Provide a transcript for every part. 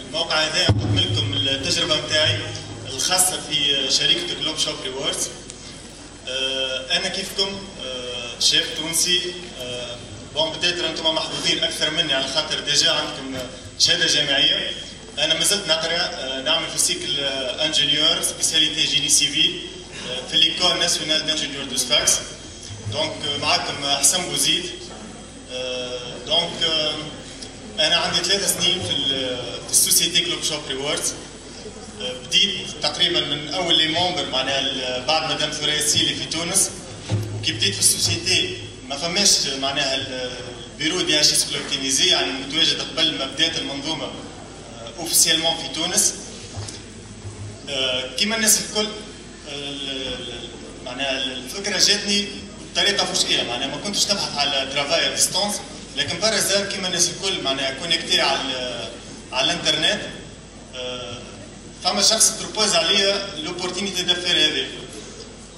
الموقع هذا نقدم لكم التجربة نتاعي الخاصة في شركة جلوب شوب ريوردز. أنا كيفكم شيف تونسي. بون بتاتر أنتم محظوظين أكثر مني على خاطر ديجا عندكم شهادة جامعية. أنا مازلت نقرا نعمل في سيكل انجينيور سبيسياليتي جيني سيفيل في ليكول ناسيونال دانجينيور دو سفاكس. دونك معكم حسام بوزيد. دونك أنا عندي 3 سنين في السوسيتي جلوب شوب ريوردز. بديت تقريبا من أول لي ممبر معناها بعد مدام ثريا السيلي في تونس. وكي بديت في السوسيتي ما فماش معناها البيرو دي اتش اس كلوبتينيزي، يعني متواجد قبل ما بدات المنظومة اوفيسيالمون في تونس. كيما الناس الكل معناها الفكرة جاتني بطريقة فجائية، معناها ما كنتش نبحث على ترافاي ديستونس، لكن بارزار كيما الناس الكل معناها كونيكتي على الانترنت. فما شخص بروبوز عليا لوبورتينيتي دافير هذه.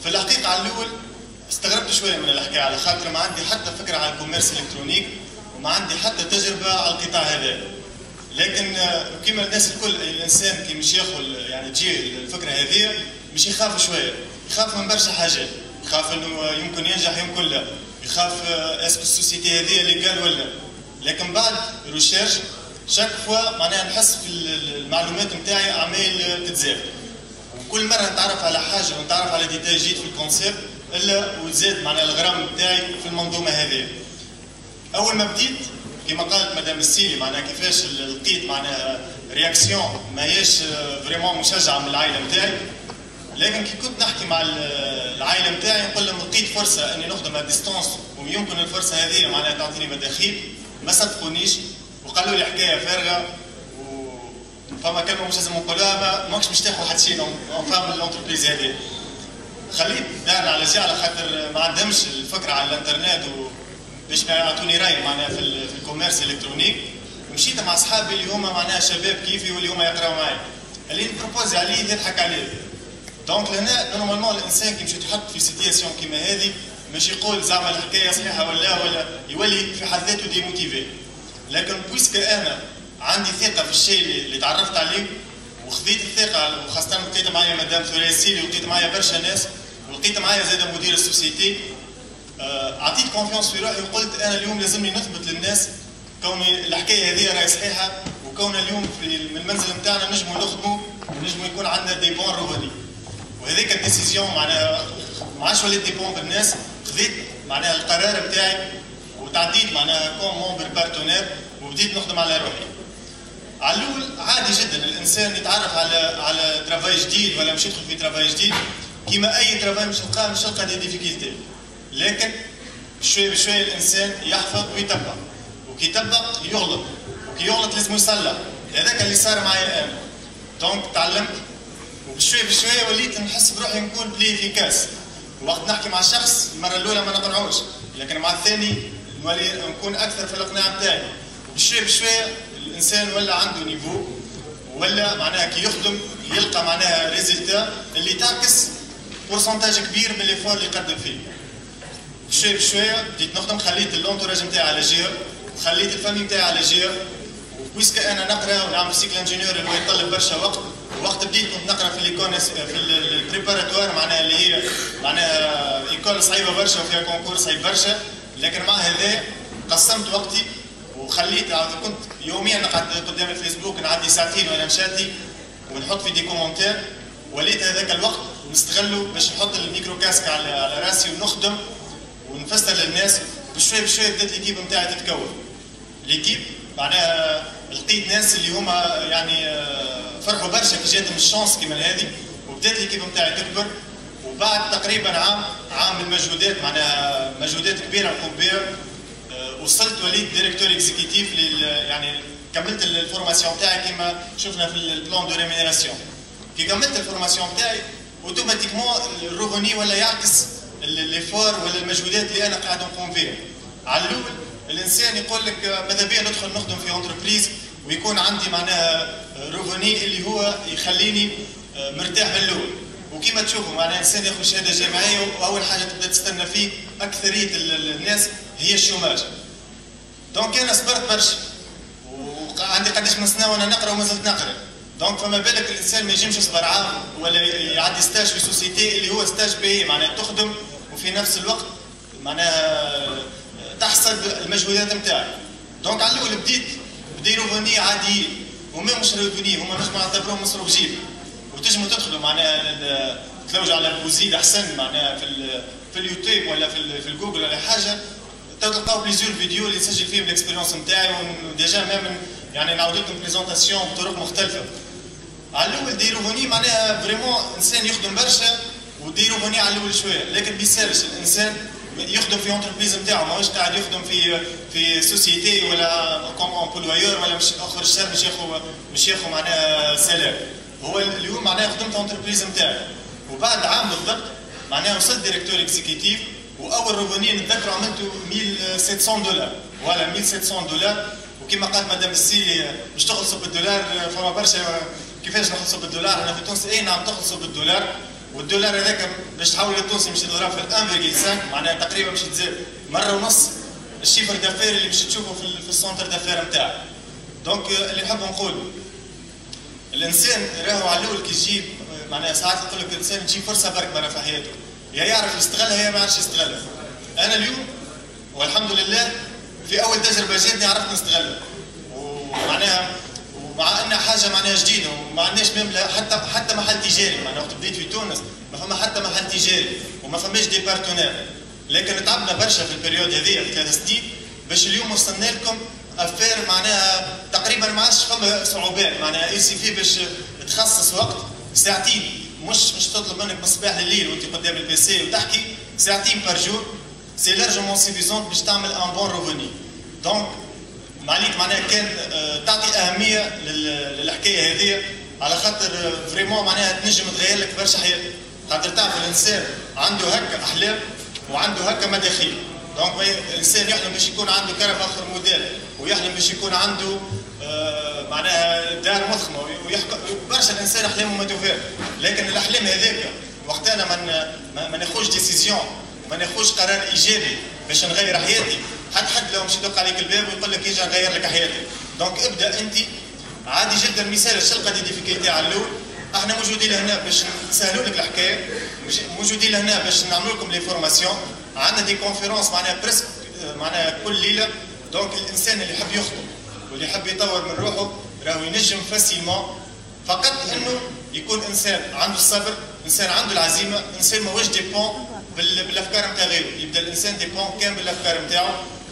في الحقيقة على الأول استغربت شوية من الحكاية على خاطر ما عندي حتى فكرة على الكوميرس الإلكترونيك وما عندي حتى تجربة على القطاع هذا. لكن كيما الناس الكل الإنسان كي مش ياخذ يعني تجي الفكرة هذه مش يخاف شوية، يخاف من برشا حاجات، يخاف إنه يمكن ينجح يمكن لا، يخاف اسكو السوسيتي هذه اللي قال ولا. لكن بعد ريشيرش شاك فوا معناها نحس في المعلومات نتاعي عمال تتزاد، وكل مرة نتعرف على حاجة ونتعرف على ديتاي جديد في الكونسيبت إلا وزاد معناها الغرام نتاعي في المنظومة هذه. أول ما بديت كما قالت مدام السيلي معناها كيفاش لقيت معناها رياكسيون ماهيش فريمون مشجعة من العائلة نتاعي، لكن كي كنت نحكي مع العائلة نتاعي نقول لهم لقيت فرصة إني نخدم على ديستونس ويمكن الفرصة هذه معناها تعطيني مداخيل، ما صدقونيش وقالوا لي حكاية فارغة. فما كلمة مش لازم نقولها، ماكش باش تاخذ حتى شيء اون فام الانتربريز هذه. خليت دارنا على جهة على خاطر ما عندهمش الفكرة على الانترنت باش ما يعطوني راي معناها في الكوميرس الالكترونيك. مشيت مع اصحابي اللي هما معناها شباب كيفي واللي هما يقراو معايا، اللي نبروبوزي عليه يضحك عليه. دونك لهنا نورمالمون الانسان كي مش يتحط في سيتياسيون كيما هذه مش يقول زعما الحكايه صحيحه ولا يولي في حد ذاته ديموتيفي. لكن بويسك انا عندي ثقه في الشيء اللي تعرفت عليه وخذيت الثقه، وخاصه لقيت معايا مدام ثريا السيلي ولقيت معايا برشا ناس ولقيت معايا زاد مدير السوسيتي، اعطيت كونفيونس في روحي وقلت انا اليوم لازمني نثبت للناس كوني الحكايه هذه راهي صحيحه، وكون اليوم في المنزل نتاعنا نجموا نخدموا ونجموا يكون عندنا دي بون روفوني. وهذيك الديسيزيون معناها ما عادش وليت دي بون بالناس، خذيت معناها القرار نتاعي وتعديت معناها كوم مونبر بارتنير وبديت نخدم على روحي. على الاول عادي جدا الانسان يتعرف على ترافاي جديد ولا مش يدخل في ترافاي جديد، كيما اي ترافاي مش يلقى دي ديفيكولتي، لكن بشويه بشويه الانسان يحفظ ويتبع، وكي يتبع يغلط، وكي يغلط لازم يصلح. هذاك اللي صار معايا انا. دونك تعلمت وبشويه بشويه وليت نحس بروحي نكون بلي افيكاس. وقت نحكي مع شخص المره الاولى ما نقنعوش، لكن مع الثاني نولي نكون اكثر في الاقناع نتاعي. وبشويه بشويه الانسان ولا عنده نيفو، ولا معناها كي يخدم يلقى معناها ريزلتا اللي تعكس بورسنتاج كبير من ليفور اللي قدم فيه. بشويه بشويه بديت نخدم، خليت اللونتوراج نتاعي على جهه، خليت الفامي نتاعي على جهه. وبويسك انا نقرا ونعمل سيكل انجينيور اللي هو يطلب برشا وقت، وقت بديت كنت نقرا في ليكونس في البريباراتوار معناها اللي هي معناها ايكول صعيبه برشا وفيها كونكور صعيب برشا، لكن مع هذا قسمت وقتي وخليت كنت يوميا نقعد قدام الفيسبوك نعدي ساعتين وانا مشاتي ونحط في دي كومنتير. وليت هذاك الوقت نستغله باش نحط الميكرو كاسك على راسي ونخدم ونفسر للناس. بشويه بشويه بدات ليكيب نتاعي تتكون. ليكيب معناها لقيت ناس اللي هما يعني فرحوا برشا كي جاتهم الشانس كيما هذه، وبدات ليكيب نتاعي تكبر. وبعد تقريبا عام المجهودات معناها مجهودات كبيره نقوم بها، وصلت وليت ديريكتور اكزيكتيف يعني كملت الفورماسيون تاعي كما شفنا في البلان دو ريمينيراسيون. كي كملت الفورماسيون تاعي اوتوماتيكمون الروفوني ولا يعكس ليفور ولا المجهودات اللي انا قاعد نقوم بها. على الاول الانسان يقول لك ماذا بيا ندخل نخدم في انتربريز ويكون عندي معناها روفوني اللي هو يخليني مرتاح من الاول. وكما تشوفوا معناها الانسان ياخذ شهاده جامعيه واول حاجه تبدا تستنى فيه اكثريه الناس هي الشوماج. دونك انا صبرت برشا وعندي قداش من سنه وانا نقرا وما زلت نقرا. دونك فما بالك الانسان ما ينجمش يصبر عام ولا يعدي ستاج في سوسيتي اللي هو ستاج باهي معناها تخدم وفي نفس الوقت معناها تحصد المجهودات نتاعك. دونك على الاول بدي روفوني عاديين هما مش روفوني هما نجموا نعتبروهم مصروف جيب وتنجموا تدخلوا معناها تلوجوا على بوزيد احسن معناها في اليوتيوب ولا في الجوجل ولا حاجه تلقاو بليزيور فيديو اللي نسجل فيهم الاكسبيريونس نتاعي وديجا ميم يعني نعاود لكم بريزونطاسيون بطرق مختلفه. على الاول ديروفوني معناها فريمون انسان يخدم برشا وديروفوني على الاول شويه لكن بيسالش الانسان يخدم في اونتربريز نتاعو ماهوش قاعد يخدم في سوسيتي ولا كوم امبلويور ولا مش اخر الشهر مش ياخذ معناها سلام. هو اليوم معناها خدمت اونتربريز نتاعي وبعد عام بالضبط معناها وصلت ديريكتور اكزيكتيف واول روفوني نتذكروا عملته $1700 ولا $1700 وكما قالت مدام السي مش تخلصوا بالدولار فما برشا كيفاش نخلصوا بالدولار انا في تونس اي نعم تخلصوا بالدولار والدولار هذاك باش تحول للتونسي مش يضرب في 1.5 معناها تقريبا باش تزيد مره ونص الشيفر دافير اللي باش تشوفه في السونتر دافير نتاعك. دونك اللي نحب نقول الانسان راهو على الاول كي يجيب معناها ساعات نقول لك الانسان تجي فرصه برك برا في حياته يا يعرف يستغلها يا ما يعرفش يستغلها. انا اليوم والحمد لله في اول تجربه جاتني عرفت نستغلها ومعناها ومع انها حاجه معناها جديده وما عندناش حتى محل تجاري معناها وقت بديت في تونس ما فما حتى محل تجاري وما فماش دي بارتنير لكن تعبنا برشا في البريود هذه في 3 سنين باش اليوم وصلنا لكم افير معناها تقريبا ما عادش فما صعوبات معناها اي سي في باش تخصص وقت ساعتين مش تطلب منك من الصباح لليل وانت قدام البيسي وتحكي ساعتين بار جور سي لارجومون سيفيزونت باش تعمل ان بون روفوني. دونك معليك معناها كان تعطي اهميه للحكايه هذه على خاطر فريمون معناها تنجم تغير لك برشا حياتك خاطر تعرف الانسان عنده هكا احلام وعنده هكا مداخيل. دونك الانسان يحلم باش يكون عنده كرم اخر موديل ويحلم باش يكون عنده معناها دار مضخمه برشا الانسان احلامه مدوفات لكن الاحلام هذاك وقت انا ما ناخذش ديسيزيون ما ناخذش قرار ايجابي باش نغير حياتي حد لو مش يدق عليك الباب ويقول لك يجي نغير لك حياتك. دونك ابدا انت عادي جدا مثال الشلقه دي ديفيكولتي على الاول احنا موجودين لهنا باش نسهلوا لك الحكايه موجودين لهنا باش نعملوا لكم لي فورماسيون عندنا دي كونفيرونس معناها بريسك معناها كل ليله. دونك الانسان اللي يحب يخطب واللي يحب يطور من روحه راهو ينجم فاسيلمون فقط انه يكون انسان عنده الصبر انسان عنده العزيمه انسان ماهوش ديبون بالافكار نتاع غيره يبدا الانسان ديبون كامل بالافكار نتاعو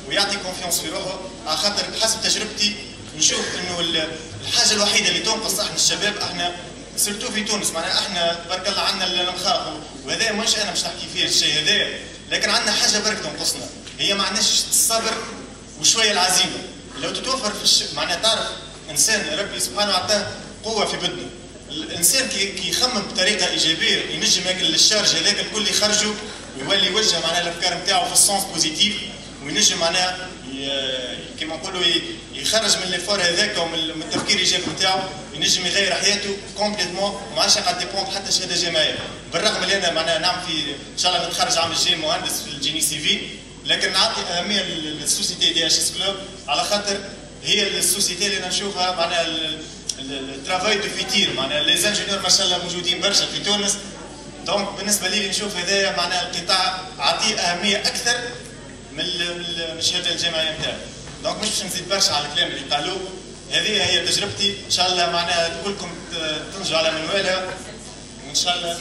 ويعطي كونفيونس في روحه على خاطر حسب تجربتي نشوف انه الحاجه الوحيده اللي تنقص احنا الشباب احنا سيرتو في تونس معناها احنا تبارك الله عندنا المخاخ وهذا مش انا مش نحكي فيه الشيء هذا لكن عندنا حاجه برك تنقصنا هي ما عندناش الصبر وشويه العزيمه. لو تتوفر في معناها تعرف انسان ربي سبحانه وتعالى قوه في بدنه الانسان كي يخمم بطريقه ايجابيه ينجم ياكل الشارج هذاك الكل يخرجه ويولي يوجه معناها الافكار نتاعو في السونس بوزيتيف وينجم معناها كما نقولوا يخرج من ليفور هذاك ومن التفكير الايجابي نتاعو ينجم يغير حياته كومبليتمون وما عادش قاعد ديبوند حتى شهاده جامعيه بالرغم اللي انا معناها نعم في ان شاء الله نتخرج عام الجاي مهندس في الجيني سيفيل لكن نعطي اهميه للسوسيتي دي اتش اس كلوب على خاطر هي السوسيتي اللي انا نشوفها معناها الترافاي دو فيتير معناها لي زانجينيور ما شاء الله موجودين برشا في تونس. دونك بالنسبه لي نشوف هذايا معناها القطاع اعطيه اهميه اكثر من الشهاده الجامعيه نتاعي. دونك مش باش نزيد برشا على الكلام اللي قالوه هذه هي تجربتي ان شاء الله معناها كلكم تنجوا على منوالها وان شاء الله